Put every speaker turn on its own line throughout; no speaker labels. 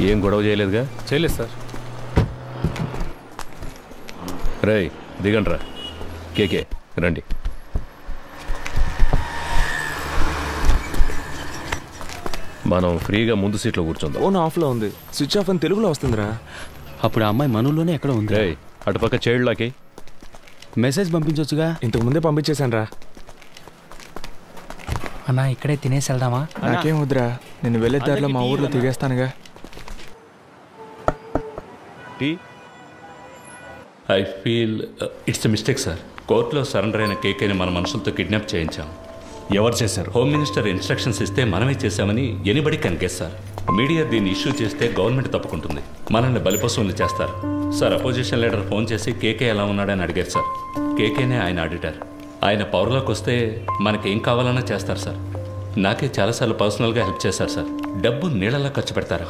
ఏం గొడవ చేయలేదుగా?
చేయలేదు సార్.
రేయ్ దిగండ్రా. కేకే రండి. మనం ఫ్రీగా ముందు సీట్లో కూర్చుందాం.
ఫోన్ ఆఫ్లో ఉంది, స్విచ్ ఆఫ్ అని తెలుగులో వస్తుందిరా.
అప్పుడు ఆ అమ్మాయి మనలోనే ఎక్కడ ఉంది?
రేయ్ అటుపక్క చైల్డ్లాకి
మెసేజ్ పంపించవచ్చుగా.
ఇంతకు ముందే పంపించేశాను రా.
అన్నా ఇక్కడే తినేసి వెళ్దామా?
నాకేం వద్దురా, నేను వెళ్ళే దారిలో మా ఊర్లో తిరిగేస్తానుగా.
I feel it's a mistake sir. కోర్టులో సరెండర్ అయిన కేకేని మన మనుషులతో కిడ్నాప్ చేయించాం.
ఎవరు చేశారు?
హోమ్ మినిస్టర్ ఇన్స్ట్రక్షన్స్ ఇస్తే మనమే చేశామని anybody can guess sir. Media దీన్ని ఇష్యూ చేస్తే గవర్నమెంట్ తప్పుకుంటుంది, మనల్ని బలిపశువులు చేస్తారు సార్. అపోజిషన్ లీడర్ ఫోన్ చేసి కేకే ఎలా ఉన్నాడని అడిగారు సార్. కేకేనే ఆయన ఆడిటర్. ఆయన పవర్లోకి వస్తే మనకేం కావాలన్నా చేస్తారు సార్. నాకే చాలాసార్లు పర్సనల్గా హెల్ప్ చేశారు సార్. డబ్బు నీళ్ళలా ఖర్చు పెడతారు.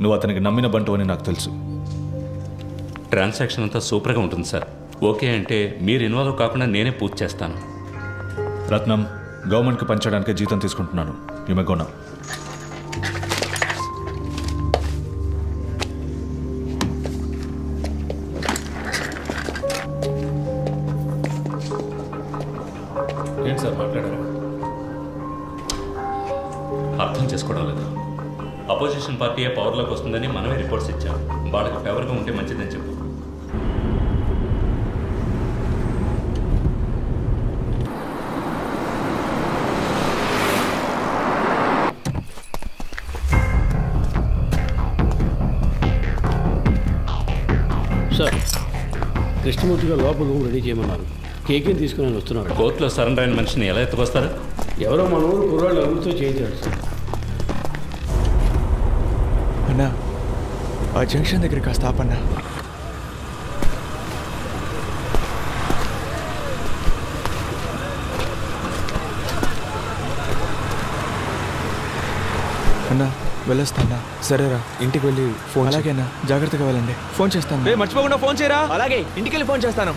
నువ్వు అతనికి నమ్మిన బంటు అని నాకు తెలుసు.
ట్రాన్సాక్షన్ అంతా సూపర్గా ఉంటుంది సార్. ఓకే అంటే మీరు ఇన్వాల్వ్ కాకుండా నేనే పూర్తి చేస్తాను.
రత్నం, గవర్నమెంట్కి పనిచేయడానికి జీతం తీసుకుంటున్నాను. You may go now.
ఏంటి సార్ మాట్లాడారా? అర్థం చేసుకోవడం లేదు. అపోజిషన్ పార్టీయే పవర్లోకి వస్తుందని మనమే రిపోర్ట్స్ ఇచ్చాం. వాళ్ళకి ఫేవర్గా ఉంటే మంచిదని చెప్పు.
సార్, కృష్ణమూర్తి గారు లోపల రూమ్ రెడీ చేయమన్నారు. కేకేని తీసుకుని వస్తున్నారు.
కోర్టులో సరెండర్ అయిన మనిషిని ఎలా ఎత్తుకొస్తారు?
ఎవరో మన ఊరు కుర్రాళ్ళు అభివృద్ధితో చేయించారు సార్.
అన్నా, ఆ జంక్షన్ దగ్గర కాస్త ఆపన్నా. అన్నా వెళ్ళొస్తానా? సరేరా, ఇంటికి వెళ్ళి ఫోన్. అలాగేనా, జాగ్రత్తగా వెళ్ళండి. ఫోన్ చేస్తాను. మర్చిపోకుండా ఫోన్ చేయరా. అలాగే, ఇంటికి వెళ్ళి ఫోన్ చేస్తాను.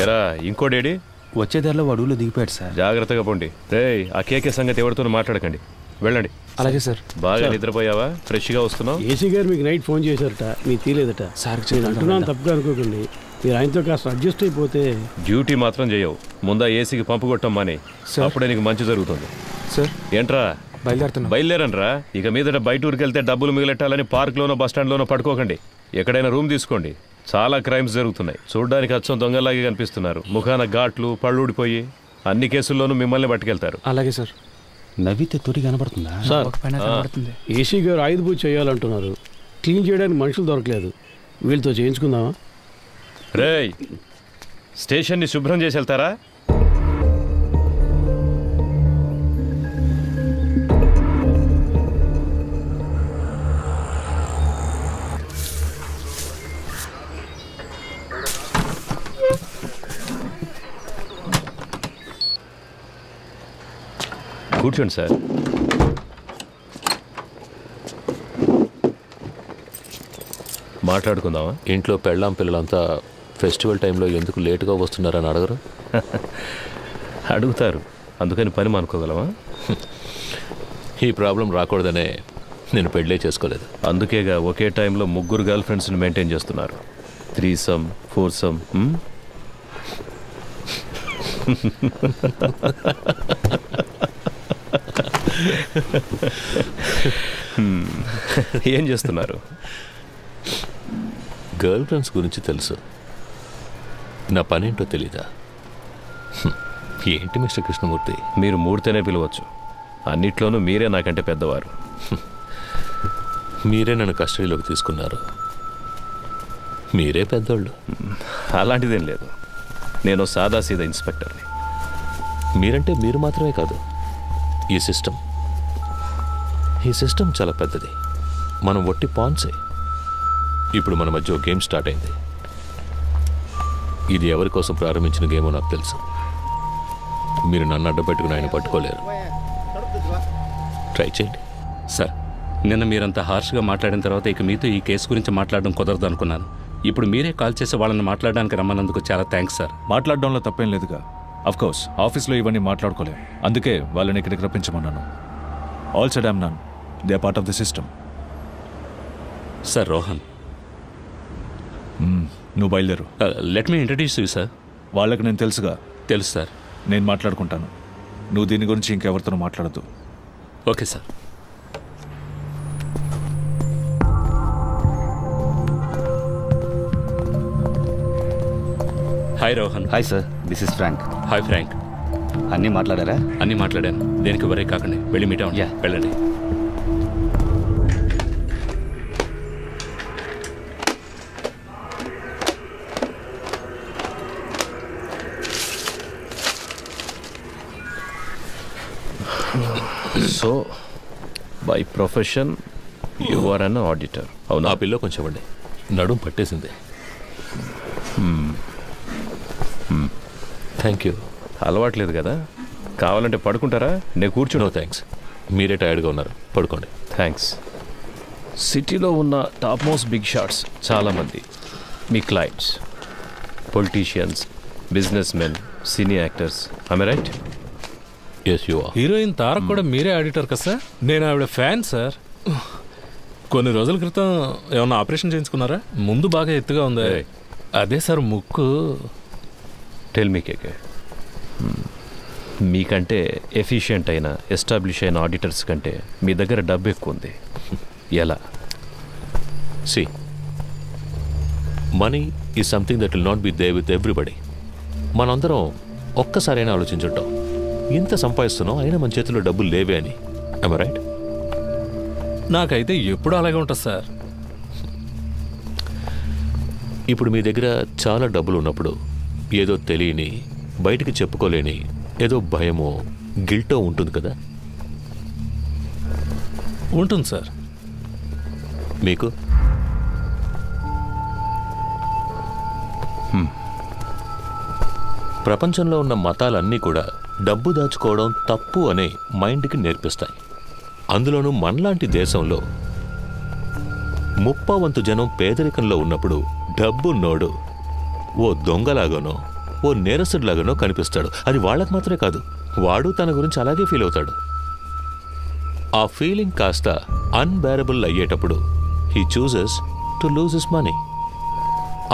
ఎరా ఇంకోడేడి?
వచ్చే దారిలో అడవులో దిగిపోయాడు సార్.
జాగ్రత్తగా పోండి. రేయ్ ఆ కేకే సంగతి ఎవరితో మాట్లాడకండి, వెళ్ళండి.
అలాగే సార్.
బాగా నిద్రపోయావా? ఫ్రెష్గా వస్తున్నావు?
ఏసీ గారు మీకు నైట్ ఫోన్ చేశారట, మీకు తీలేదట
సార్.
నేను అంటున్నాను తప్పుగా అనుకోకండి. మీరు ఆయనతో కాస్త అడ్జస్ట్ అయిపోతే.
డ్యూటీ మాత్రం చేయవు. ముందా ఏసీకి పంపు కొట్టం మాని, అప్పుడే నీకు మంచి జరుగుతుంది.
సార్
ఏంట్రా బయలుదేరండ్రా. ఇక మీదట బయట ఊరికి వెళ్తే డబ్బులు మిగిలెట్టాలని పార్క్లోనో బస్టాండ్లోనో పడుకోకండి. ఎక్కడైనా రూమ్ తీసుకోండి. చాలా క్రైమ్స్ జరుగుతున్నాయి. చూడడానికి అచ్చం దొంగలాగే కనిపిస్తున్నారు. ముఖాన ఘాట్లు, పళ్ళూడిపోయి అన్ని కేసుల్లోనూ మిమ్మల్ని పట్టుకెళ్తారు.
అలాగే సార్.
నవ్వితే తొరి కనబడుతుందా
సార్? ఏసీ గారు ఆయుధ పూజ చేయాలంటున్నారు. క్లీన్ చేయడానికి మనుషులు దొరకలేదు. వీళ్ళతో చేయించుకుందామా?
రేయ్ స్టేషన్ని శుభ్రం చేసి వెళ్తారా? కూర్చోండి సార్. మాట్లాడుకుందామా?
ఇంట్లో పెళ్ళాం పిల్లలంతా ఫెస్టివల్ టైంలో ఎందుకు లేటుగా వస్తున్నారని అడగరు?
అడుగుతారు, అందుకని పని మానుకోగలమా?
ఈ ప్రాబ్లం రాకూడదనే నేను పెళ్ళే చేసుకోలేదు.
అందుకేగా ఒకే టైంలో 3 గర్ల్ ఫ్రెండ్స్ని మెయింటైన్ చేస్తున్నారు. 3some 4some. ఏం చేస్తున్నారు?
గర్ల్ ఫ్రెండ్స్ గురించి తెలుసు, నా పనేంటో తెలీదా? ఏంటి మిస్టర్ కృష్ణమూర్తి?
మీరు మూడితేనే పిలవచ్చు. అన్నిట్లోనూ మీరే నాకంటే పెద్దవారు.
మీరే నన్ను కస్టడీలోకి తీసుకున్నారు. మీరే పెద్దోళ్ళు.
అలాంటిదేం లేదు. నేను సాదాసీదా ఇన్స్పెక్టర్ని.
మీరంటే మీరు మాత్రమే కాదు, ఈ సిస్టమ్ చాలా పెద్దది. మనం ఒట్టి పాన్సే. ఇప్పుడు మన మధ్య గేమ్ స్టార్ట్ అయింది. ఇది ఎవరి కోసం ప్రారంభించిన గేమో నాకు తెలుసు. మీరు నన్ను అడ్డపెట్టుకుని ఆయన పట్టుకోలేరు. ట్రై చేయండి.
సార్, నిన్న మీరంత హార్ష్గా మాట్లాడిన తర్వాత ఇక మీతో ఈ కేసు గురించి మాట్లాడడం కుదరదు అనుకున్నాను. ఇప్పుడు మీరే కాల్ చేసి వాళ్ళని మాట్లాడడానికి రమ్మన్నందుకు చాలా థ్యాంక్స్ సార్.
మాట్లాడడంలో తప్పేం లేదుగా. అఫ్కోర్స్ ఆఫీస్లో ఇవన్నీ మాట్లాడుకోలేం, అందుకే వాళ్ళని ఇక్కడికి రప్పించమన్నాను. All said I'm none, they are part of the system.
Sir Rohan,
నువ్వు బయలుదేరు.
Let me introduce you sir.
వాళ్ళకి నేను తెలుసుగా.
తెలుసు సార్.
నేను మాట్లాడుకుంటాను, నువ్వు దీని గురించి ఇంకెవరితోనూ మాట్లాడద్దు.
Okay sir. Hi Rohan.
Hi sir, this is Frank.
Hi Frank.
అన్నీ మాట్లాడారా?
అన్నీ మాట్లాడాను. దేనికి వరే కాకండి, వెళ్ళి మీట్ అవ్వండి. వెళ్ళండి.
So by profession you are an auditor. అవును.
ఆ పిల్లో కొంచెం ఇవ్వండి, నడుం పట్టేసింది. Thank you.
అలవాట్లేదు కదా, కావాలంటే పడుకుంటారా? నేను కూర్చుని.
నో థ్యాంక్స్, మీరే టైర్డ్గా ఉన్నారు, పడుకోండి.
థ్యాంక్స్. సిటీలో ఉన్న టాప్ మోస్ట్ బిగ్ షాట్స్ చాలామంది మీ clients, politicians, business men, cine actors. I'm right?
Yes you are.
Heroine Tarak కూడా మీరే ఆడిటర్ కదా సార్? నేను ఆవిడ ఫ్యాన్ సార్. కొన్ని రోజుల క్రితం ఏమన్నా ఆపరేషన్ చేయించుకున్నారా? ముందు బాగా ఎత్తుగా ఉంది. అదే సార్ ముక్కు.
టెల్ మీ కేకే, మీకంటే ఎఫిషియెంట్ అయిన ఎస్టాబ్లిష్ అయిన ఆడిటర్స్ కంటే మీ దగ్గర డబ్బు ఎక్కువ ఉంది. ఎలా?
See, money is something that will not be there with everybody. మనందరం ఒక్కసారైనా ఆలోచించుంటాం, ఇంత సంపాదిస్తున్నాం అయినా మన చేతిలో డబ్బులు లేవే అని. I'm right?
నాకైతే ఎప్పుడు అలాగే ఉంటుంది సార్.
ఇప్పుడు మీ దగ్గర చాలా డబ్బులు ఉన్నప్పుడు ఏదో తెలియని, బయటికి చెప్పుకోలేని ఏదో భయమో గిల్టో ఉంటుంది కదా?
ఉంటుంది సార్.
మీకు? ప్రపంచంలో ఉన్న మతాలన్నీ కూడా డబ్బు దాచుకోవడం తప్పు అనే మైండ్కి నేర్పిస్తాయి. అందులోనూ మనలాంటి దేశంలో 30% జనం పేదరికంలో ఉన్నప్పుడు డబ్బున్నోడు ఓ దొంగలాగానో ఓ నేరస్తుడిలాగానో కనిపిస్తాడు. అది వాళ్ళకు మాత్రమే కాదు, వాడు తన గురించి అలాగే ఫీల్ అవుతాడు. ఆ ఫీలింగ్ కాస్త అన్బేరబుల్ అయ్యేటప్పుడు he chooses to lose his money.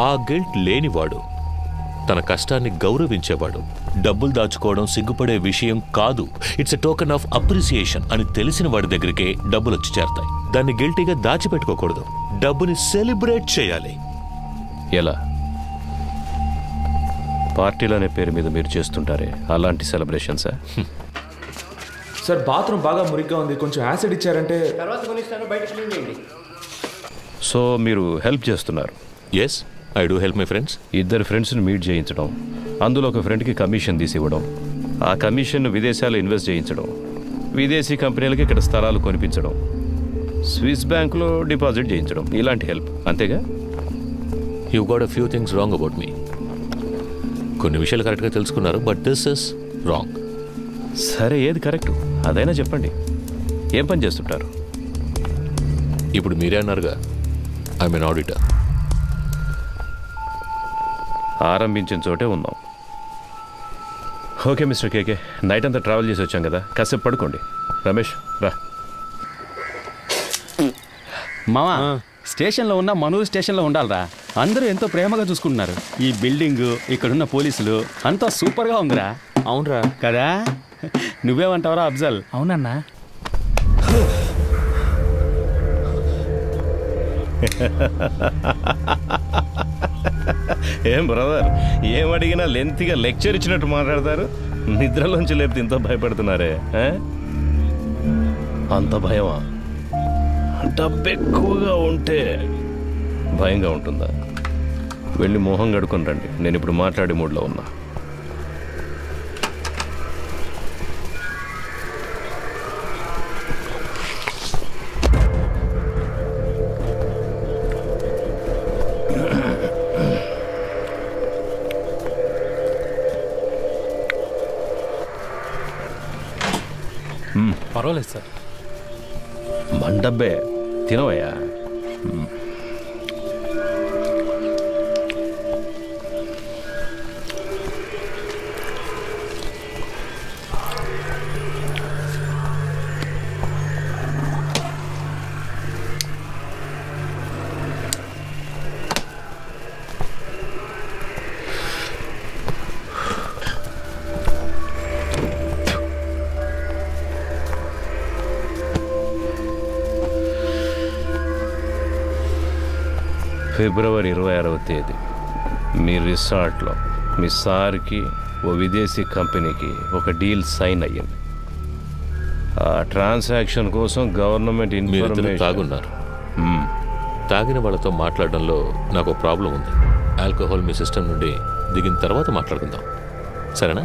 ఆ గిల్ట్ లేనివాడు, తన కష్టాన్ని గౌరవించేవాడు, డబ్బులు దాచుకోవడం సిగ్గుపడే విషయం కాదు, it's a token of appreciation అని తెలిసిన వాడి దగ్గరికే డబ్బులు వచ్చి చేరతాయి. దాన్ని గిల్టీగా దాచిపెట్టుకోకూడదు, డబ్బుని సెలబ్రేట్ చేయాలి.
ఎలా? పార్టీలు అనే పేరు మీద మీరు చేస్తుంటారే అలాంటి సెలబ్రేషన్సా?
సార్, బాత్రూమ్ బాగా మురిగ్గా ఉంది, కొంచెం యాసిడ్ ఇచ్చారంటే.
సో మీరు హెల్ప్ చేస్తున్నారు?
Yes, I do help my friends.
ఇద్దరు ఫ్రెండ్స్ని మీట్ చేయించడం, అందులో ఒక ఫ్రెండ్కి కమిషన్ తీసి ఇవ్వడం, ఆ కమిషన్ను విదేశాల్లో ఇన్వెస్ట్ చేయించడం, విదేశీ కంపెనీలకి ఇక్కడ స్థలాలు కొనిపించడం, స్విస్ బ్యాంకులో డిపాజిట్ చేయించడం, ఇలాంటి హెల్ప్. అంతేగా?
You got a few things wrong about me. కొన్ని విషయాలు కరెక్ట్గా తెలుసుకున్నారు, బట్ దిస్ ఇస్ రాంగ్.
సరే, ఏది కరెక్ట్ అదైనా చెప్పండి. ఏం పని చేస్తుంటారు?
ఇప్పుడు మీరే అన్నారుగా, ఐ మీన్ ఆడిటర్.
ఆరంభించిన చోటే ఉన్నాం. ఓకే మిస్టర్ కేకే, నైట్ అంతా ట్రావెల్ చేసి వచ్చాం కదా, కాసేపు పడుకోండి. రమేష్ రా.
మావా, స్టేషన్లో ఉన్న మనూరు స్టేషన్లో ఉండాలిరా. అందరూ ఎంతో ప్రేమగా చూసుకుంటున్నారు. ఈ బిల్డింగ్, ఇక్కడున్న పోలీసులు అంతా సూపర్గా ఉందిరా.
అవునరా
కదా? నువ్వేమంటావరా అఫ్జల్?
అవునన్నా.
ఏం బ్రదర్, ఏం అడిగినా లెంత్గా లెక్చర్ ఇచ్చినట్టు మాట్లాడతారు. నిద్రలోంచి లేపితే ఇంత భయపడుతున్నారే? అంత భయమా? డబ్బు ఎక్కువగా ఉంటే భయంగా ఉంటుందా? వెళ్ళి మొహం కడుకొని రండి, నేను ఇప్పుడు మాట్లాడే మూడ్లో ఉన్నా.
పర్వాలేదు సార్.
మండబ్బే తినవయ్యా. ఫిబ్రవరి 26వ తేదీ మీ రిసార్ట్లో మీ సార్కి ఓ విదేశీ కంపెనీకి ఒక డీల్ సైన్ అయ్యింది. ఆ ట్రాన్సాక్షన్ కోసం గవర్నమెంట్ ఇన్ఫర్మేషన్.
తాగున్నారు. తాగిన వాళ్ళతో మాట్లాడడంలో నాకు ఒక ప్రాబ్లం ఉంది. ఆల్కహాల్ మీ సిస్టమ్ నుండి దిగిన తర్వాత మాట్లాడుకుందాం, సరేనా?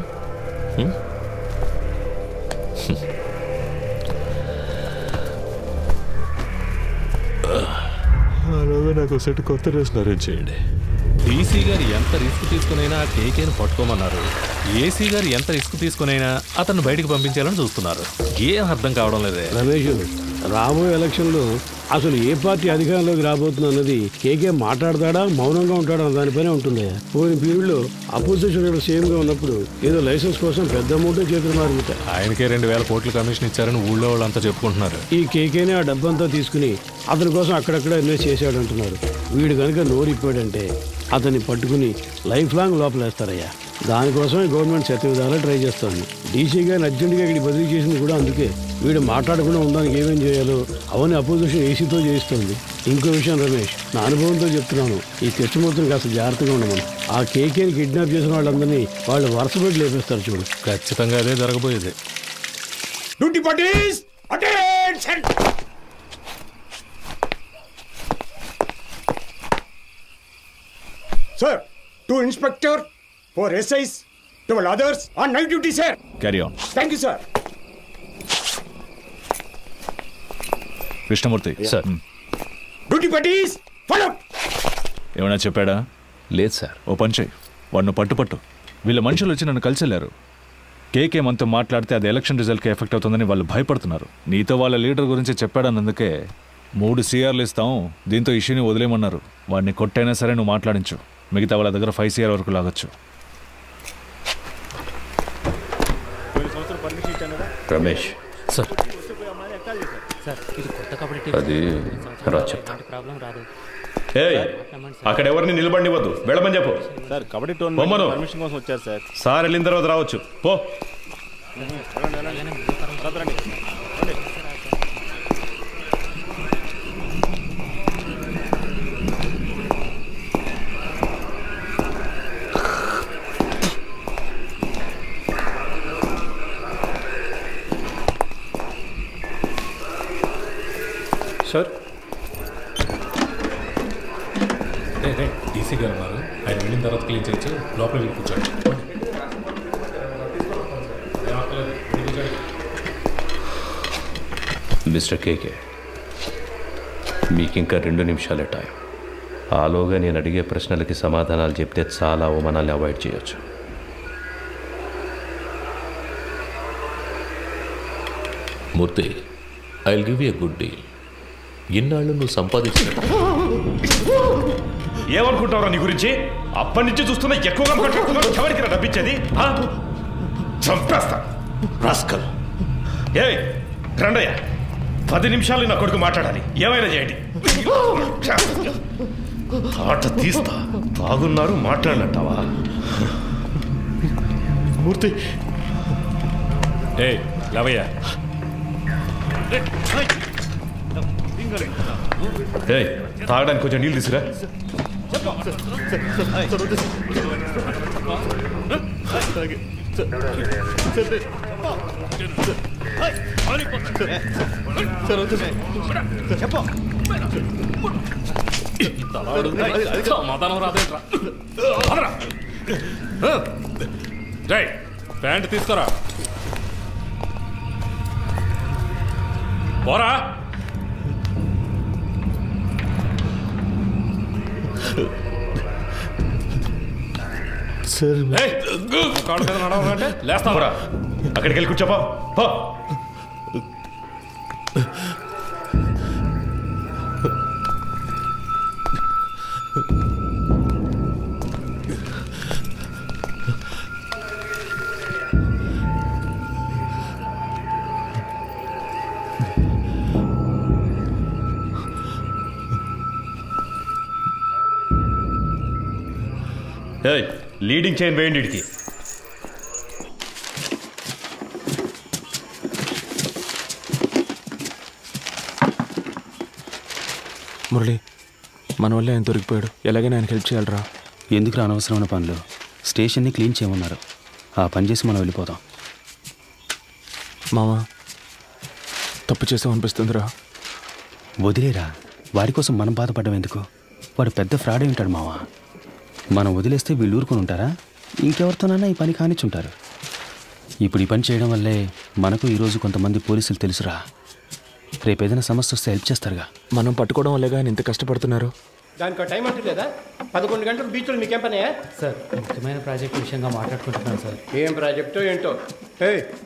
నాకు సెట్ కొత్త డ్రెస్ అరేంజ్ చేయండి.
డీసీ గారు ఎంత రిస్క్ తీసుకునైనా కేకేను పట్టుకోమన్నారు. ఏసీ గారు ఎంత రిస్క్ తీసుకునైనా అతను బయటకు పంపించాలని చూస్తున్నారు. ఏం అర్థం కావడం లేదే.
రమేష్, రాబోయే ఎలక్షన్లో అసలు ఏ పార్టీ అధికారంలోకి రాబోతుంది అన్నది కేకే మాట్లాడతాడా మౌనంగా ఉంటాడా అన్న దానిపైనే ఉంటుంది. పోయిన పీరియడ్లో అపోజిషన్ లీడర్ సీఎంగా ఉన్నప్పుడు ఏదో లైసెన్స్ కోసం పెద్ద అమౌంట్ చేతులు మారుతాయి.
ఆయనకే 2000 కోట్ల కమిషన్ ఇచ్చారని ఊళ్ళో వాళ్ళంతా చెప్పుకుంటున్నారు.
ఈ కేకేనే ఆ డబ్బంతా తీసుకుని అతని కోసం అక్కడక్కడ ఇన్వెస్ట్ చేశాడు అంటున్నారు. వీడు కనుక నోరిప్పాడంటే అతన్ని పట్టుకుని లైఫ్ లాంగ్ లోపలేస్తారయ్యా. దానికోసమే గవర్నమెంట్ శత విధాలా ట్రై చేస్తుంది. డీసీ గారిని అర్జెంటుగా ఇక్కడికి బదిలీ చేసింది కూడా అందుకే. వీడు మాట్లాడకుండా ఉండడానికి ఏమేం చేయాలో అవన్నీ అపోజిషన్ ఏసీతో చేయిస్తుంది. ఇంకో విషయం రమేష్, నా అనుభవంతో చెప్తున్నాను, ఈ తెచ్చుమూర్తిని కాస్త జాగ్రత్తగా ఉండమని. ఆ కేకేని కిడ్నాప్ చేసిన వాళ్ళందరినీ వాళ్ళు వరుస పెట్టి లేపేస్తారు చూడు.
ఖచ్చితంగా అదే జరగబోయేది.
Sir, 2 inspector, 4 SIs, 12 others on night duty, sir.
Carry on.
Thank you, sir.
Krishnamurthy sir.
Duty పట్టీస్ ఫాలో.
ఏమైనా చెప్పాడా?
లేదు సార్.
ఓ పని చేయి, వాడిని పట్టు. వీళ్ళ మనుషులు వచ్చి నన్ను కలిసి వెళ్ళారు. కేకే మనతో మాట్లాడితే అది ఎలక్షన్ రిజల్ట్కి ఎఫెక్ట్ అవుతుందని వాళ్ళు భయపడుతున్నారు. నీతో వాళ్ళ లీడర్ గురించి చెప్పాడన్నందుకే 3 CRలు ఇస్తాం, దీంతో ఇష్యూని వదిలేయమన్నారు. వాడిని కొట్టైనా సరే నువ్వు మాట్లాడించు. మిగతా వాళ్ళ దగ్గర 5 CR వరకు లాగొచ్చు.
రమేష్
సార్,
అది అక్కడ ఎవరిని నిలబడివద్దు, వెళ్ళమని చెప్పు.
సార్ కబడ్డీ
బొమ్మను
పర్మిషన్ కోసం వచ్చారు సార్.
సార్ వెళ్ళిన తర్వాత రావచ్చు. పో.
సార్, డీసీ గారు ఉన్నారు, ఆయన వెళ్ళిన తర్వాత క్లీన్ చేయొచ్చు. లోపల వెళ్ళి కూర్చోండి.
మిస్టర్ కేకే, మీకు ఇంకా 2 నిమిషాలే టైం. ఆలోగా నేను అడిగే ప్రశ్నలకి సమాధానాలు చెప్తే చాలా అవమానాలు అవాయిడ్ చేయొచ్చు.
Murthy, I will give you a good deal. ఇన్నాళ్ళు నువ్వు సంపాదించిన
ఏమనుకుంటావురా నీ గురించి? అప్పటి నుంచి చూస్తున్నా ఎక్కువగా మాట్లాడుతున్నావు. ఎవరికి డబ్బిచ్చేది? చంపేస్తా రాస్కల్. ఏ రండయ్య, 10 నిమిషాలు నా కొడుకు మాట్లాడాలి. ఏమైనా చేయండి. ఆట తీస్తా. బాగున్నారు, మాట్లాడినట్టావా?
మూర్తి,
ఏ లవయ్య,
తాగడానికి కొంచెం నీళ్ళు తీసుకురా.
సమాధానం రాదేట్రా. ప్యాంట్ తీసుకురా. పోరా.
సార్
కాళ్ళు కదా నడవాలంటే లేస్తావరా.
అక్కడికి వెళ్ళి కూర్చోపా. లీడింగ్ చైన్ వేయండి ఇడికి.
మురళి, మన వల్ల ఆయన దొరికిపోయాడు. ఎలాగైనా ఆయనకి హెల్ప్ చేయాలరా.
ఎందుకు అనవసరమైన పనులు? స్టేషన్ని క్లీన్ చేయమన్నారు. ఆ పని చేసి మనం వెళ్ళిపోదాం.
మామ, తప్పు చేసాం అనిపిస్తుందిరా.
వదిలేరా, వాడి కోసం మనం బాధపడడం ఎందుకు? వాడు పెద్ద ఫ్రాడ్ ఉంటాడు మావా. మనం వదిలేస్తే వీళ్ళు ఊరుకొని ఉంటారా? ఇంకెవరితోనైనా ఈ పని కానిచ్చుంటారు. ఇప్పుడు ఈ పని చేయడం వల్లే మనకు ఈరోజు కొంతమంది పోలీసులు తెలుసురా. రేపు ఏదైనా సమస్య వస్తే హెల్ప్ చేస్తారుగా.
మనం పట్టుకోవడం వల్లేగా ఆయన ఇంత కష్టపడుతున్నారు.
దానికి టైం అంటూ లేదా? 11 గంటలు బీచ్లో మీకేం పనయా?
సార్, ముఖ్యమైన ప్రాజెక్ట్ విషయంగా మాట్లాడుకుంటున్నాను సార్.
ఏం ప్రాజెక్టో ఏంటో.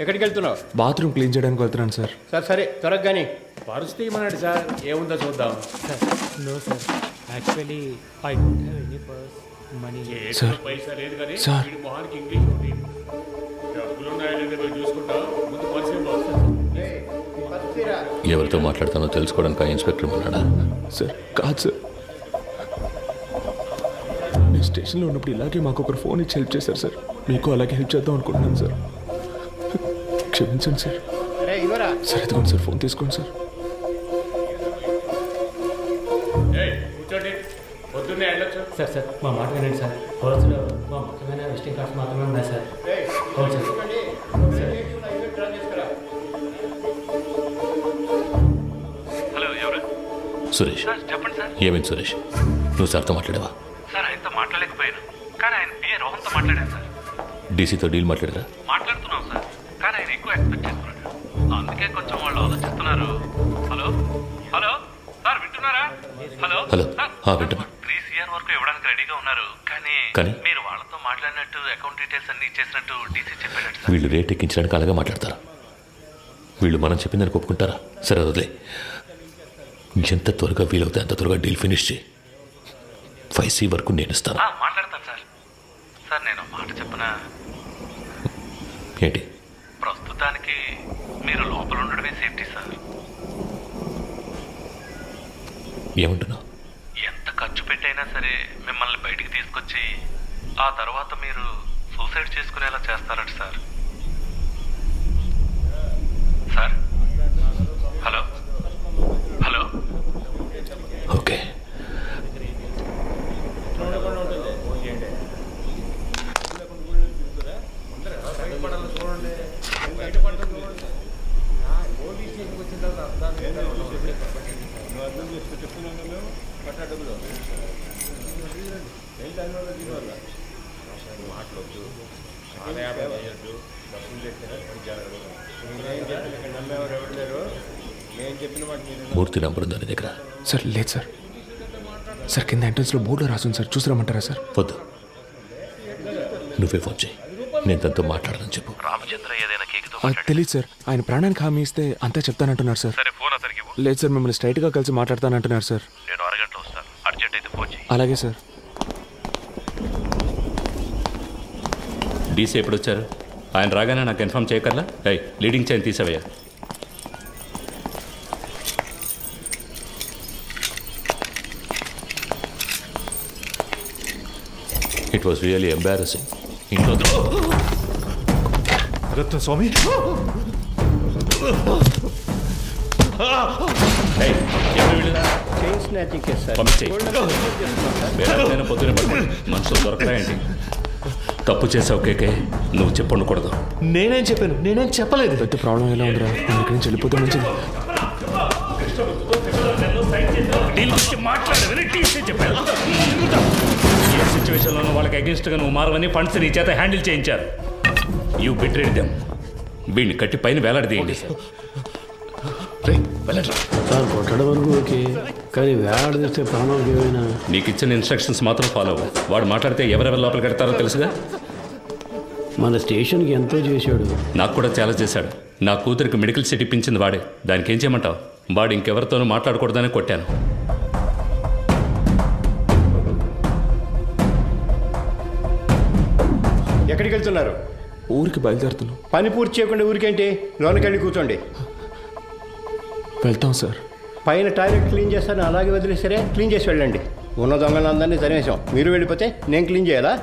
ఎక్కడికి వెళ్తున్నావు?
బాత్రూమ్ క్లీన్ చేయడానికి వెళ్తున్నాను సార్.
సరే త్వరగా కానీ పరిస్థితి ఏమన్నాడు సార్? ఏముందో చూద్దాం.
Sir, no sir, actually I don't have any purse money.
Sir, sir,
ఎవరితో మాట్లాడతానో తెలుసుకోవడానికి ఆ ఇన్స్పెక్టర్ ఉన్నాడా?
సార్, కాదు సార్. నేను స్టేషన్లో ఉన్నప్పుడు ఇలాగే మాకు ఒకరు ఫోన్ ఇచ్చి హెల్ప్ చేశారు సార్. మీకు అలాగే హెల్ప్ చేద్దాం అనుకుంటున్నాను సార్. క్షమించండి సార్. సార్, ఎదుగుండి సార్, ఫోన్ తీసుకోండి సార్.
సార్ సార్, మా మాట వినండి సార్. పర్సులో మా ముఖ్యమైన విజిటింగ్ కార్డ్స్ మాత్రమే ఉన్నాయి సార్. అవును సార్.
హలో, ఎవరు?
సురేష్.
చెప్పండి సార్.
ఏమైంది సురేష్? నువ్వు సార్తో మాట్లాడావా?
సార్, ఆయనతో మాట్లాడలేకపోయాను, కానీ ఆయన పిఏ రోహన్తో మాట్లాడాను సార్.
డీసీతో డీల్ మాట్లాడారా?
మాట్లాడుతున్నాం సార్, కానీ ఆయన ఎక్కువ ఎక్స్పెక్ట్ చేస్తున్నాడు. అందుకే కొంచెం వాళ్ళు ఆలోచిస్తున్నారు. హలో హలో సార్, వింటున్నారా? హలో
హలో, వింటున్నా.
3 CR వరకు ఇవ్వడానికి రెడీగా ఉన్నారు, కానీ మీరు వాళ్ళతో మాట్లాడినట్టు అకౌంట్ డీటెయిల్స్ అన్ని ఇచ్చేసినట్టు డీసీ చెప్పాడు సార్.
వీళ్ళు రేట్ ఎక్కించడానికి అలాగే మాట్లాడతారా? వీళ్ళు మనం చెప్పిందని ఒప్పుకుంటారా? సరే, వదిలే. ఎంత త్వరగా వీలవుతాయి అంత త్వరగా డీల్ ఫినిష్ చేయి. 5C వరకు నేను ఇస్తాను.
మాట్లాడతాను సార్. సార్, నేను మాట చెప్పనా?
ఏంటి?
ప్రస్తుతానికి మీరు లోపల ఉండడమే సేఫ్టీ సార్.
ఏమంటున్నావు?
ఎంత ఖర్చు పెట్టైనా సరే మిమ్మల్ని బయటికి తీసుకొచ్చి ఆ తర్వాత మీరు సూసైడ్ చేసుకునేలా చేస్తారట sir. Sir, hello hello.
Okay. Murthy number ఉందా నీ దగ్గర?
సార్, లేదు సార్. సార్, కింద ఎంట్రన్స్లో బోర్డులో రాసుంది సార్, చూసిరమ్మంటారా సార్?
వద్దు, నువ్వే ఫోన్ చేయి. నేను తనతో మాట్లాడదని చెప్పు.
రామచంద్ర ఏదైనా కేకుతో
అది తెలియదు సార్. ఆయన ప్రాణానికి హామీ ఇస్తే అంతా చెప్తానంటున్నారు సార్.
సరే, ఫోన్ అతనికి ఇవ్వు.
లేదు సార్, మిమ్మల్ని స్ట్రైట్గా కలిసి మాట్లాడతానంటున్నారు సార్.
నేను అరగంటలో వస్తాను. అర్జెంట్ అయితే ఫోన్ చేయి.
అలాగే సార్.
డీసీ ఎప్పుడు వచ్చారు? ఆయన రాగానే నాకు ఇన్ఫార్మ్ చేయకర్లా? లీడింగ్ చైన్ తీసేవయ్యా.
It was really embarrassing. ఇంట్లో
Ratna Swamy,
chain snatching case sir.
పొద్దున మనుషులు దొరకరా ఏంటి? తప్పు చేసావు కేకే, నువ్వు చెప్పండకూడదు.
నేనేం చెప్పాను? నేనేం చెప్పలేదు.
పెద్ద ప్రాబ్లం ఎలా ఉందిరా? నేను ఇక్కడి నుంచి వెళ్ళిపోతే మంచిది.
ఏ సిచ్యువేషన్లోనూ వాళ్ళకి అగేన్స్ట్గా నువ్వు మారవని ఫండ్స్ నీ చేత హ్యాండిల్ చేయించారు. You betrayed them. వీడిని కట్టి పైన వేలాడదీయండి.
సార్, కొట్టడం వరకు ఓకే, కానీ వేలాడదీస్తే ప్రాణాలకు ఏమైనా?
నీకు ఇచ్చిన ఇన్స్ట్రక్షన్స్ మాత్రం ఫాలో అవ్వు. వాడు మాట్లాడితే ఎవరెవరు లోపలికి పెడతారో తెలుసుగా.
మన స్టేషన్కి ఎంతో చేశాడు.
నాకు కూడా చాలా చేశాడు. నా కూతురికి మెడికల్ సీట్ ఇప్పించింది వాడే. దానికి ఏం చేయమంటావు? వాడు ఇంకెవరితోనూ మాట్లాడకూడదని కొట్టాను.
ఎక్కడికి వెళ్తున్నారు?
ఊరికి బయలుదేరుతున్నాం.
పని పూర్తి చేయకుండా ఊరికేంటి, లోనకెళ్ళి కూర్చోండి.
వెళ్తాం సార్.
పైన టాయిలెట్ క్లీన్ చేస్తారని అలాగే వదిలేసరే, క్లీన్ చేసి వెళ్ళండి. ఉన్న దొంగలందరినీ తరిమేశాం, మీరు వెళ్ళిపోతే నేను క్లీన్ చేయాలా?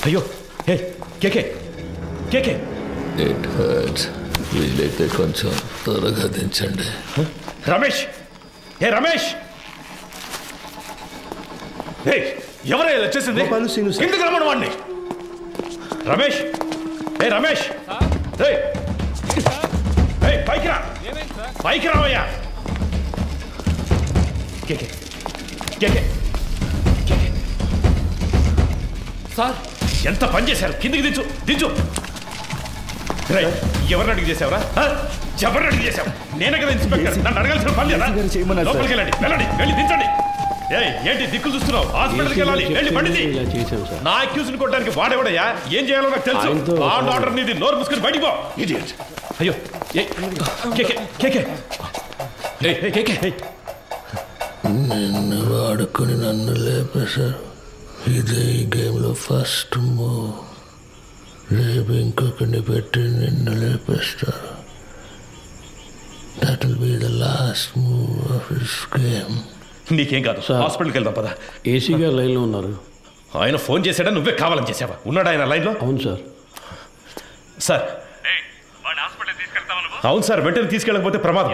అయ్యో, హే కేకే కేకే,
ఇట్ హర్ట్స్. వీలైతే కొంచెం త్వరగా దించండి.
రమేష్, ఏ రమేష్, ఎవరే ఇలా చేసింది? ఎందుకు రమ్మను వాడిని? రమేష్, ఏ రమేష్, పైకి రా, పైకి రావయ్యా. కేకే కేకే సార్, ఎంత పని చేశారు? కిందికి దించు దించు. ఎవరిని అడిగి చేసావురా? ఎవరిని అడిగి చేసావు? నేనే కదా ఇన్స్పెక్టర్, నన్ను అడగాల్సిన పని లేదా? లోపలికి వెళ్ళండి, వెళ్ళండి, వెళ్ళి దించండి. ఏంటి దిక్కులు చూస్తున్నావు? హాస్పిటల్కి వెళ్ళాలి, వెళ్ళి పండిది. నా అక్యూజ్ ని కొట్టడానికి వాడేవాడయ్యా? ఏం చేయాలో నాకు తెలుసు. ఆర్డర్ నీది, నోరు మూసుకుని బయటికి పో. ఇడియట్. అయ్యో
నిన్ను వాడుకొని నన్ను లేపేశారు. ఇదే ఈ గేమ్లో ఫస్ట్ మూవ్. రేపు ఇంకొకరిని పెట్టి నిన్ను లేపేస్తారు. That will be the last move of this game.
నీకేం కాదు, హాస్పిటల్కి వెళ్దాం పద.
ఏసీ గారు లైన్లో ఉన్నారు.
ఆయన ఫోన్ చేశాడా? నువ్వే కావాలని చేసావా? ఉన్నాడా ఆయన లైన్లో?
అవును సార్.
సార్ అవును సార్, వెంటనే తీసుకెళ్ళకపోతే ప్రమాదం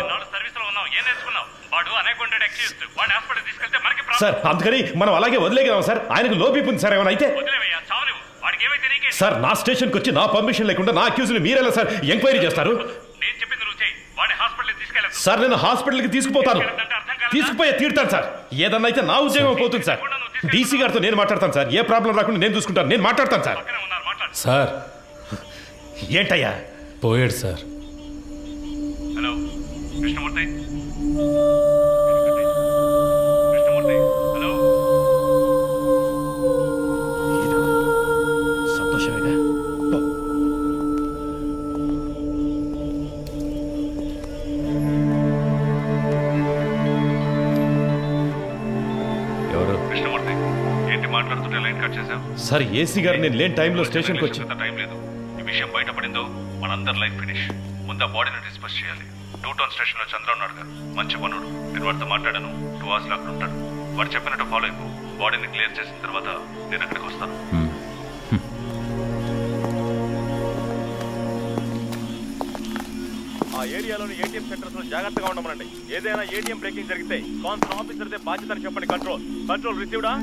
సార్. అందుకని మనం అలాగే వదిలేగలం సార్. ఆయనకు లో బీపీ ఉంది సార్. ఏమైనా అయితే సార్, నా స్టేషన్కి వచ్చి నా పర్మిషన్ లేకుండా నా అక్యూజ్ని మీరెలా సార్ ఎంక్వైరీ చేస్తారు? సార్ నేను హాస్పిటల్కి తీసుకుపోతాను, తీసుకుపోయే తీరుతాను సార్. ఏదన్నా అయితే నా ఉద్యోగం పోతుంది సార్. డీసీ గారితో నేను మాట్లాడతాను సార్. ఏ ప్రాబ్లం రాకుండా నేను చూసుకుంటాను, నేను మాట్లాడతాను సార్.
సార్
ఏంటయ్యా?
పోయాడు సార్.
Hello Krishnamurthy, hello.
సంతోషమేగా? ఎవరు?
కృష్ణమూర్తి, ఏంటి మాట్లాడుతుంటే లైన్ కట్ చేశావు?
సార్ ఏసీ గారు నేను లేని టైంలో స్టేషన్కి వచ్చి.
టైం లేదు. ఈ విషయం బయటపడిందో మనందరి లైఫ్ ఫినిష్. ముందు ఆ బాడీని డిస్పోజ్ చేయాలి. 2 టౌన్ స్టేషన్లో చంద్ర ఉన్నాడు కదా, మంచి పనుడు. నేను వాడితో మాట్లాడాను. 2 hours అక్కడ ఉంటాడు. వాడు చెప్పినట్టు ఫాలో అయిపో. బాడీని క్లియర్ చేసిన తర్వాత నేను అక్కడికి వస్తాను.
ఆ ఏరియాలోని ఏటీఎం సెంటర్స్ లో జాగ్రత్తగా ఉండమనండి. ఏదైనా ఏటీఎం బ్రేకింగ్ జరిగితే కాన్సల్ ఆఫీసర్దే బాధ్యత అని చెప్పండి. కంట్రోల్ రిసీవ్డా?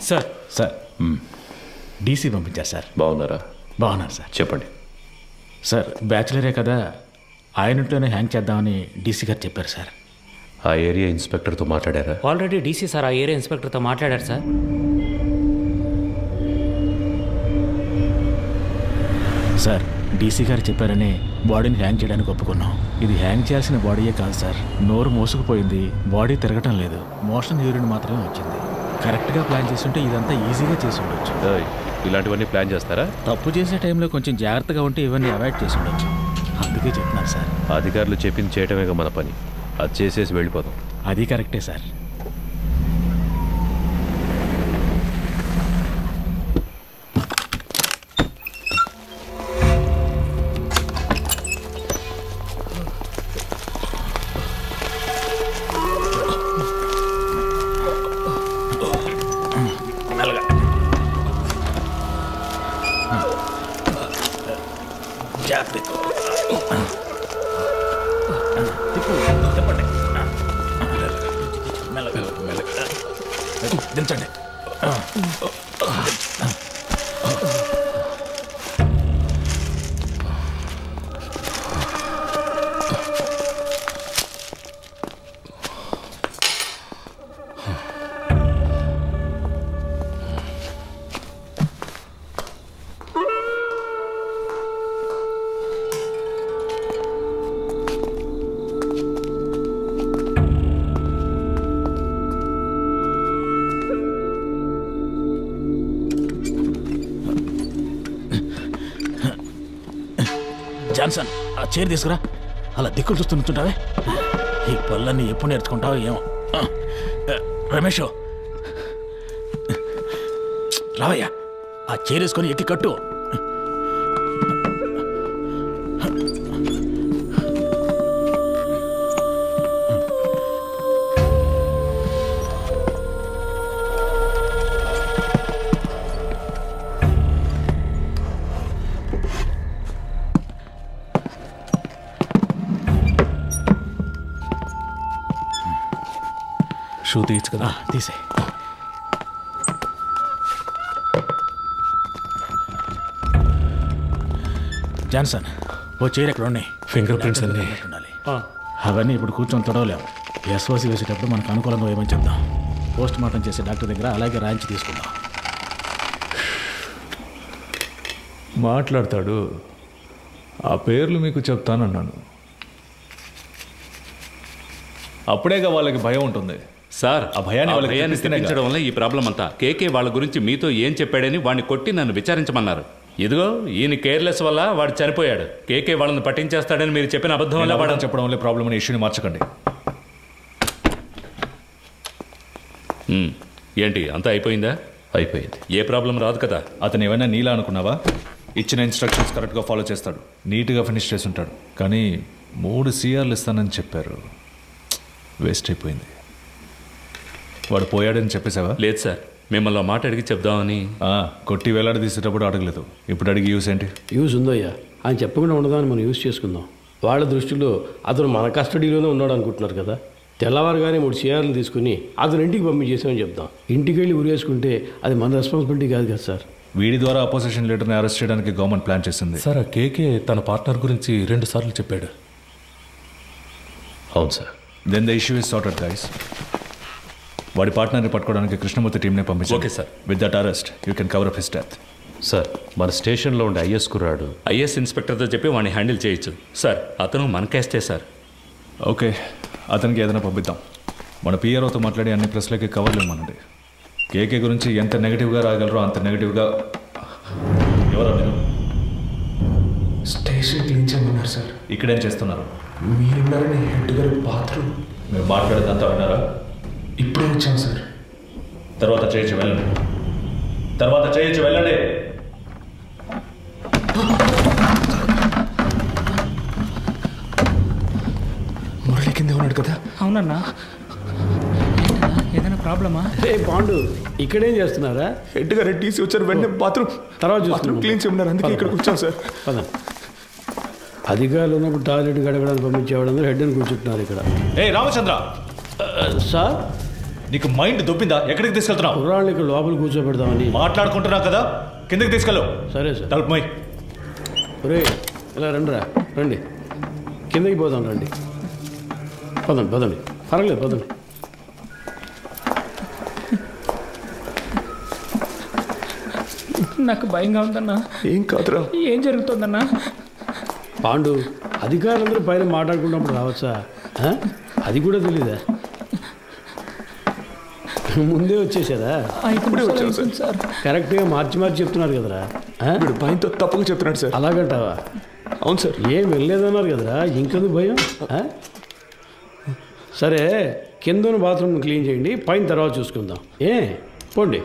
సార్ సార్ డీసీ పంపించారు సార్.
బాగున్నారా?
బాగున్నారు సార్.
చెప్పండి
సార్ బ్యాచులరే కదా, ఆయన ఇంట్లోనే హ్యాంగ్ చేద్దామని డీసీ గారు చెప్పారు సార్.
ఆ ఏరియా ఇన్స్పెక్టర్తో మాట్లాడారా?
ఆల్రెడీ డీసీ సార్ ఆ ఏరియా ఇన్స్పెక్టర్తో మాట్లాడారు సార్.
సార్ డీసీ గారు చెప్పారని బాడీని హ్యాంగ్ చేయడానికి ఒప్పుకున్నాం. ఇది హ్యాంగ్ చేయాల్సిన బాడీయే కాదు సార్. నోరు మోసుకుపోయింది, బాడీ తిరగటం లేదు, మోషన్ యూరిన్ మాత్రమే వచ్చింది. కరెక్ట్గా ప్లాన్ చేస్తుంటే ఇదంతా ఈజీగా చేసి ఉండొచ్చు.
ఇలాంటివన్నీ ప్లాన్ చేస్తారా?
తప్పు చేసే టైంలో కొంచెం జాగ్రత్తగా ఉంటే ఇవన్నీ అవాయిడ్ చేసి ఉండొచ్చు. అందుకే చెప్తున్నారు సార్.
అధికారులు చెప్పింది చేయటమేగా మన పని. అది చేసేసి వెళ్ళిపోదాం.
అది కరెక్టే సార్. దించండి. జాన్సన్, ఆ చైర్ తీసుకురా. అలా దిక్కులు చూస్తూ నుంచుంటావే. ఈ పళ్ళన్నీ ఎప్పుడు నేర్చుకుంటావో ఏమో. రమేష్ రావయ్యా, ఆ చైర్ వేసుకొని ఎక్కి కట్టు.
షూ తీయచ్చు కదా?
తీసే. జాన్సన్, ఓ చైర్ ఎక్కడ ఉన్నాయి?
ఫింగర్ ప్రింట్స్ అన్నీ
ఉండాలి. అవన్నీ ఇప్పుడు కూర్చొని తొడవలేము. ఎస్ఓసి వేసేటప్పుడు మనకు అనుకూలంగా ఏమని చెప్దాం. పోస్ట్ మార్టం చేసే డాక్టర్ దగ్గర అలాగే రాయించి తీసుకుందాం.
మాట్లాడతాడు. ఆ పేర్లు మీకు చెప్తానన్నాను. అప్పుడేగా వాళ్ళకి భయం ఉంటుంది
సార్.
ఆ భయాన్ని
తెప్పించడం వల్ల ఈ ప్రాబ్లం అంతా. కేకే వాళ్ళ గురించి మీతో ఏం చెప్పాడని వాడిని కొట్టి నన్ను విచారించమన్నారు. ఇదిగో ఈయన కేర్లెస్ వల్ల వాడు చనిపోయాడు. కేకే వాళ్ళని పట్టించేస్తాడని మీరు చెప్పిన అబద్ధం వల్ల వాడు
చెప్పడం వల్ల ప్రాబ్లం అనే ఇష్యూని మార్చకండి.
ఏంటి అంతా అయిపోయిందా?
అయిపోయింది.
ఏ ప్రాబ్లం రాదు కదా.
అతను ఏమైనా నీలా అనుకున్నావా? ఇచ్చిన ఇన్స్ట్రక్షన్స్ కరెక్ట్గా ఫాలో చేస్తాడు, నీట్గా ఫినిష్ చేసి ఉంటాడు. కానీ 3 CRలు ఇస్తానని చెప్పారు. వేస్ట్ అయిపోయింది. వాడు పోయాడని చెప్పేసావా?
లేదు సార్, మిమ్మల్ని మాట అడిగి చెప్దామని.
కొట్టి వేలాడి తీసేటప్పుడు అడగలేదు, ఇప్పుడు అడిగి యూస్ ఏంటి?
యూస్ ఉందయ్యా. ఆయన చెప్పకుండా ఉండదాన్ని మనం యూస్ చేసుకుందాం. వాళ్ళ దృష్టిలో అతను మన కస్టడీలోనే ఉన్నాడు అనుకుంటున్నారు కదా. తెల్లవారుగానే 3 CRలు తీసుకుని అతను ఇంటికి పంపించేసామని చెప్తాం. ఇంటికి వెళ్ళి ఉరేసుకుంటే అది మన రెస్పాన్సిబిలిటీ కాదు కదా సార్.
వీడి ద్వారా అపోజిషన్ లీడర్ని అరెస్ట్ చేయడానికి గవర్నమెంట్ ప్లాన్ చేసింది.
సార్, ఆ కేకే తన పార్ట్నర్ గురించి 2 సార్లు చెప్పాడు.
అవును sir.
Then the issue is sorted guys. వాడి పార్ట్నర్ని పట్టుకోవడానికి కృష్ణమూర్తి టీంని పంపించారు.
Okay sir.
With that arrest you can cover up his death.
Sir, మన స్టేషన్లో ఉండే ఐఎస్ కుర్రాడు.
ఐఎస్ ఇన్స్పెక్టర్తో చెప్పి వాడిని హ్యాండిల్ చేయొచ్చు సార్. అతను మన కేస్టే సార్.
ఓకే, అతనికి ఏదైనా పంపిద్దాం. మన పిఆర్ఓతో మాట్లాడి అన్ని ప్రెస్లకి కవర్లు ఇవ్వమనండి. కేకే గురించి ఎంత నెగిటివ్గా రాగలరో అంత నెగిటివ్గా. ఎవరో మీరు?
స్టేషన్ క్లీన్ చేయమన్నారు సార్.
ఇక్కడేం చేస్తున్నారు?
మీరున్నారని హెడ్ గారు బాత్రూమ్.
మీరు మాట్లాడేదంతా విన్నారా?
ఇప్పుడే వచ్చాం సార్.
తర్వాత చేయొచ్చు, వెళ్ళండి. తర్వాత చేయొచ్చు, వెళ్ళండి.
మురళి కింద ఉన్నాడు కదా?
అవునన్నా. ఏదైనా ప్రాబ్లమా?
పాండు, ఇక్కడేం చేస్తున్నారా?
హెడ్ గారు టీసీ వచ్చారు, వెంటనే బాత్రూమ్ క్లీన్ చేయమన్నారు. అందుకే ఇక్కడికి వచ్చాం సార్.
అధికారులు ఉన్నప్పుడు టాయిలెట్ గడగడానికి పంపించేవాడు హెడ్ అని కూర్చుంటున్నారు ఇక్కడ.
రామచంద్ర
సార్,
నీకు మైండ్ దొబ్బిందా? ఎక్కడికి తీసుకెళ్తున్నావు?
కుర్రాళ్ళు ఇక్కడ లోపల కూర్చోబెడదామని
మాట్లాడుకుంటున్నావు కదా, కిందకి తీసుకెళ్ళు.
సరే సార్.
తలుపు మై.
ఒరే, ఇలా రండిరా, రండి. కిందకి పోదాం రండి. పదండి పదండి, పర్వాలేదు పదండి.
నాకు భయంగా ఉందన్నా.
ఏం కాదురా.
ఏం జరుగుతుందన్నా?
పాండు, అధికారులందరూ పైన మాట్లాడుకున్నప్పుడు రావచ్చా? అది కూడా తెలీదా? ముందే వచ్చేసారా?
ఇప్పుడే వచ్చాను సార్.
కరెక్ట్గా మార్చి చెప్తున్నారు కదరా.
వీడు భయంతో తప్పుగా చెప్తున్నాడు సార్.
అలాగంటావా?
అవును సార్.
ఏం వెళ్ళలేదన్నారు కదరా, ఇంకెందుకు భయం? సరే, కింద బాత్రూమ్ క్లీన్ చేయండి, పైన తర్వాత చూసుకుందాం. పోండి.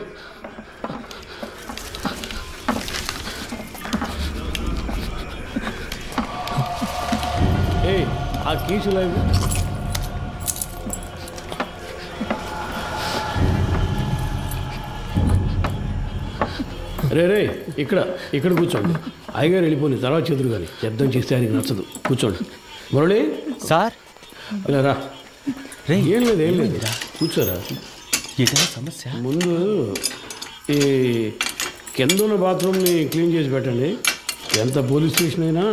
ఆ కీసులు రే ఇక్కడ కూర్చోండి. అయ్యగారు వెళ్ళిపోయి తర్వాత చెదురు కానీ శబ్దం చేస్తే ఆయనకి నచ్చదు. కూర్చోండి. మురళి
సార్,
ఇలా రా. ఏం లేదు కూర్చోరా.
ఏదైనా సమస్య?
ముందు ఈ కింద ఉన్న బాత్రూమ్ని క్లీన్ చేసి పెట్టండి. ఎంత పోలీస్ స్టేషన్ అయినా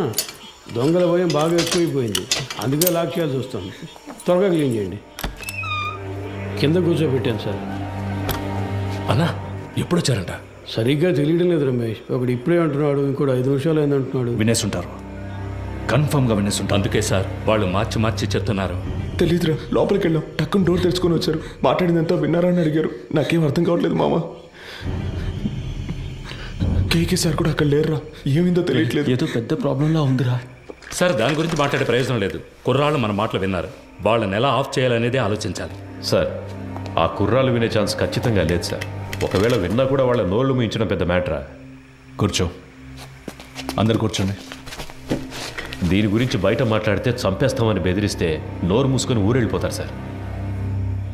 దొంగల భయం బాగా ఎక్కువైపోయింది, అందుకే లాక్ చేయాల్సి వస్తుంది. త్వరగా క్లీన్ చేయండి. కింద కూర్చోబెట్టాను సార్.
అన్నా ఎప్పుడు వచ్చారంట?
సరిగ్గా తెలియడం లేదు రమేష్. ఒకడు ఇప్పుడే అంటున్నాడు, ఇంకోటి 5 నిమిషాలు అయిందంటున్నాడు.
వినేస్తుంటారు, కన్ఫర్మ్గా వినేస్తుంటారు.
అందుకే సార్ వాళ్ళు మార్చి చెప్తున్నారు.
తెలీదురా, లోపలికి వెళ్ళాం, టక్కున డోర్ తెరుచుకొని వచ్చారు. మాట్లాడిందంతా విన్నారని అడిగారు. నాకేం అర్థం కావట్లేదు మామ. కేకే సార్ కూడా అక్కడ లేరురా, ఏమైందో తెలియట్లేదు.
ఏదో పెద్ద ప్రాబ్లంలా ఉందిరా.
సార్ దాని గురించి మాట్లాడే ప్రయోజనం లేదు. కుర్రాళ్ళు మన మాటలు విన్నారు, వాళ్ళని ఎలా ఆఫ్ చేయాలనేదే ఆలోచించాలి.
సార్ ఆ కుర్రాలు వినే ఛాన్స్ ఖచ్చితంగా లేదు సార్. ఒకవేళ విన్నా కూడా వాళ్ళ నోళ్లు మించడం పెద్ద మ్యాటరా.
కూర్చో, అందరు కూర్చోండి.
దీని గురించి బయట మాట్లాడితే చంపేస్తామని బెదిరిస్తే నోరు మూసుకొని ఊరెళ్ళిపోతారు సార్.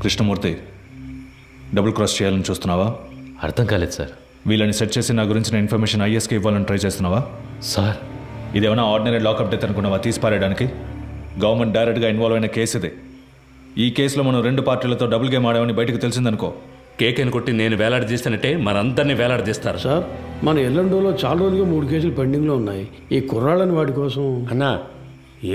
కృష్ణమూర్తి, డబుల్ క్రాస్ చేయాలని చూస్తున్నావా?
అర్థం కాలేదు సార్.
వీళ్ళని సెట్ చేసి నా గురించిన ఇన్ఫర్మేషన్ ఐఎస్కి ఇవ్వాలని ట్రై చేస్తున్నావా?
సార్
ఇదేమైనా ఆర్డినరీ లాకప్ డెత్ అనుకున్నావా తీసి పారేయడానికి? గవర్నమెంట్ డైరెక్ట్గా ఇన్వాల్వ్ అయిన కేసు ఇది. ఈ కేసులో మనం 2 పార్టీలతో డబుల్ గేమ్ ఆడామని బయటకు తెలిసిందనుకో,
కేకేని కొట్టి నేను వేలాడదీస్తానంటే మనందరినీ వేలాడదీస్తారు.
సార్ మన ఎల్లండోలో చాలా రోజులుగా 3 కేసులు పెండింగ్లో ఉన్నాయి. ఈ కుర్రాళ్ళని వాటి కోసం.
అన్నా,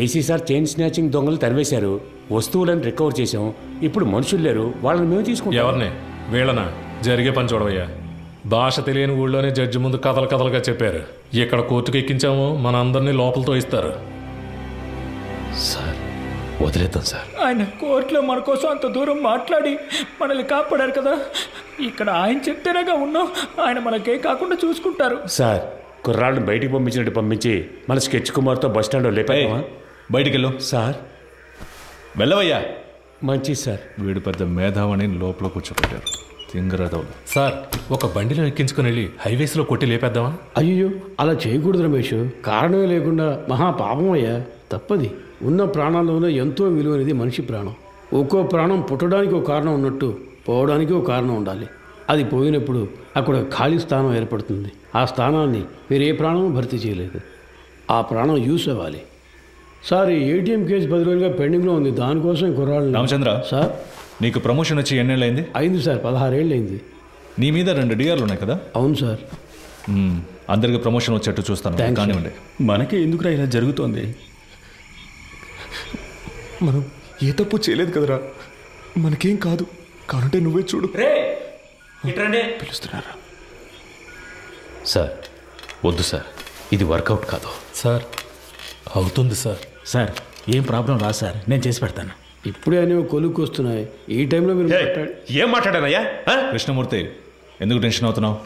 ఏసీ సార్ చైన్ స్నాచింగ్ దొంగలు తరివేశారు, వస్తువులను రికవర్ చేసాం. ఇప్పుడు మనుషులు లేరు, వాళ్ళని మేము తీసుకుంటాం.
ఎవరిని? వీళ్ళనా? జరిగే పని చూడవయ్యా. భాష తెలియని ఊళ్ళోనే జడ్జి ముందు కథలుగా చెప్పారు. ఇక్కడ కోర్టుకు ఎక్కించాము, మన అందరినీ లోపలతో ఇస్తారు.
సార్ వదిలేద్దాం సార్.
ఆయన కోర్టులో మన కోసం అంత దూరం మాట్లాడి మనల్ని కాపాడారు కదా. ఇక్కడ ఆయన చెప్తేనేగా ఉన్నాం, ఆయన మనకే కాకుండా చూసుకుంటారు.
సార్ కుర్రాళ్ళని బయటికి పంపించినట్టు పంపించి మన స్కెచ్ కుమార్తో బస్ స్టాండ్లో లేపామా?
బయటికి వెళ్ళు.
సార్
వెళ్ళవయ్యా.
మంచిది సార్.
వీడు పెద్ద మేధావని లోపల కూర్చోబెట్టారు. తింగరదవులు.
సార్ ఒక బండిలో ఎక్కించుకుని వెళ్ళి హైవేస్లో కొట్టి లేపేద్దామా?
అయ్యో అలా చేయకూడదు రమేష్. కారణమే లేకుండా మహా పాపం అయ్యా, తప్పది. ఉన్న ప్రాణాల్లోనే ఎంతో విలువైనది మనిషి ప్రాణం. ఒక్కో ప్రాణం పుట్టడానికి ఒక కారణం ఉన్నట్టు పోవడానికి ఒక కారణం ఉండాలి. అది పోయినప్పుడు అక్కడ ఖాళీ స్థానం ఏర్పడుతుంది. ఆ స్థానాన్ని వేరే ప్రాణం భర్తీ చేయలేదు. ఆ ప్రాణం యూస్ అవ్వాలి. సార్ ఈ ఏటీఎం కేసు 10 రోజులుగా పెండింగ్లో ఉంది, దానికోసం కుర్రాళ్ళు.
రామచంద్ర
సార్,
నీకు ప్రమోషన్ వచ్చి ఎన్నేళ్ళు అయింది?
అయింది సార్, 16 ఏళ్ళు అయింది.
నీ మీద 2 డిఆర్లు ఉన్నాయి కదా?
అవును సార్.
అందరికి ప్రమోషన్ వచ్చేట్టు చూస్తాను. కానివ్వండి.
మనకే ఎందుకురా ఇలా జరుగుతోంది?
మనం ఏ తప్పు చేయలేదు కదరా, మనకేం కాదు. కానంటే నువ్వే చూడు.
పిలుస్తున్నారా? సార్ వద్దు సార్, ఇది వర్కౌట్ కాదు
సార్. అవుతుంది సార్.
సార్ ఏం ప్రాబ్లం రా సార్, నేను చేసి పెడతాను.
ఇప్పుడే అనేవి కొలుక్కు వస్తున్నాయి. ఈ టైంలో మీరు
ఏం మాట్లాడానయ్యా?
కృష్ణమూర్తి, ఎందుకు టెన్షన్ అవుతున్నావు?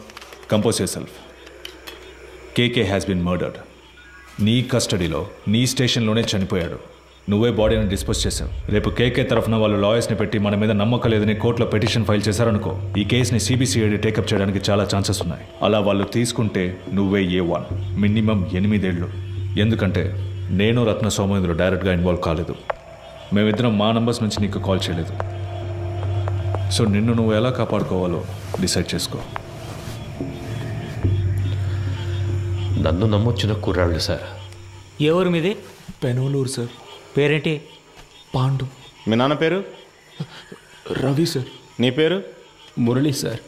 Compose yourself. KK has been murdered. నీ కస్టడీలో, నీ స్టేషన్లోనే చనిపోయాడు. నువ్వే బాడీని డిస్పోజ్ చేశావు. రేపు కేకే తరఫున వాళ్ళు లాయర్స్ని పెట్టి మన మీద నమ్మకం లేదని కోర్టులో పిటిషన్ ఫైల్ చేశారనుకో, ఈ కేసుని సిబిసిఐడి టేకప్ చేయడానికి చాలా ఛాన్సెస్ ఉన్నాయి. అలా వాళ్ళు తీసుకుంటే నువ్వే A1, మినిమం 8 ఏళ్ళు. ఎందుకంటే నేను రత్న సోమేంద్ర డైరెక్ట్గా ఇన్వాల్వ్ కాలేదు. మేమిద్దరం మా నంబర్స్ నుంచి నీకు కాల్ చేయలేదు. సో నిన్ను నువ్వు ఎలా కాపాడుకోవాలో డిసైడ్ చేసుకో.
నన్ను నమ్మొచ్చిన కుర్రాళ్ళు సార్.
ఏ ఊరు మీది?
పెనోలూరు సార్.
పేరేంటి?
పాండు.
మీ నాన్న పేరు?
రవి సార్.
నీ పేరు?
మురళి సార్.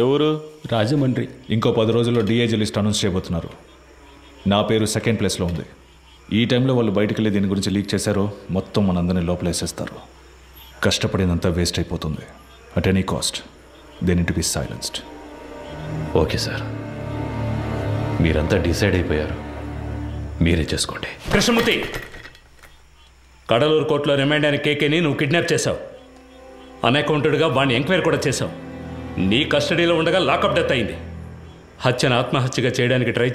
ఎవరు?
రాజమండ్రి.
ఇంకో 10 రోజుల్లో డిఏజీ లిస్ట్ అనౌన్స్ చేయబోతున్నారు. నా పేరు 2nd ప్లేస్లో ఉంది. ఈ టైంలో వాళ్ళు బయటకు వెళ్ళి దీని గురించి లీక్ చేశారో మొత్తం మనందరినీ లోపలేసేస్తారు. కష్టపడినంత వేస్ట్ అయిపోతుంది. At any cost they need to be silenced.
Okay sir, మీరంతా డిసైడ్ అయిపోయారు, మీరే చేసుకోండి.
కృష్ణమూర్తి, కడలూరు కోర్టులో రిమాండ్ అయిన కేకేని నువ్వు కిడ్నాప్ చేశావు. అన్అకౌంటెడ్గా వాడిని ఎంక్వైరీ కూడా చేశావు. నీ కస్టడీలో ఉండగా లాకప్ డెత్ అయింది. హత్యను ఆత్మహత్యగా చేయడానికి ట్రై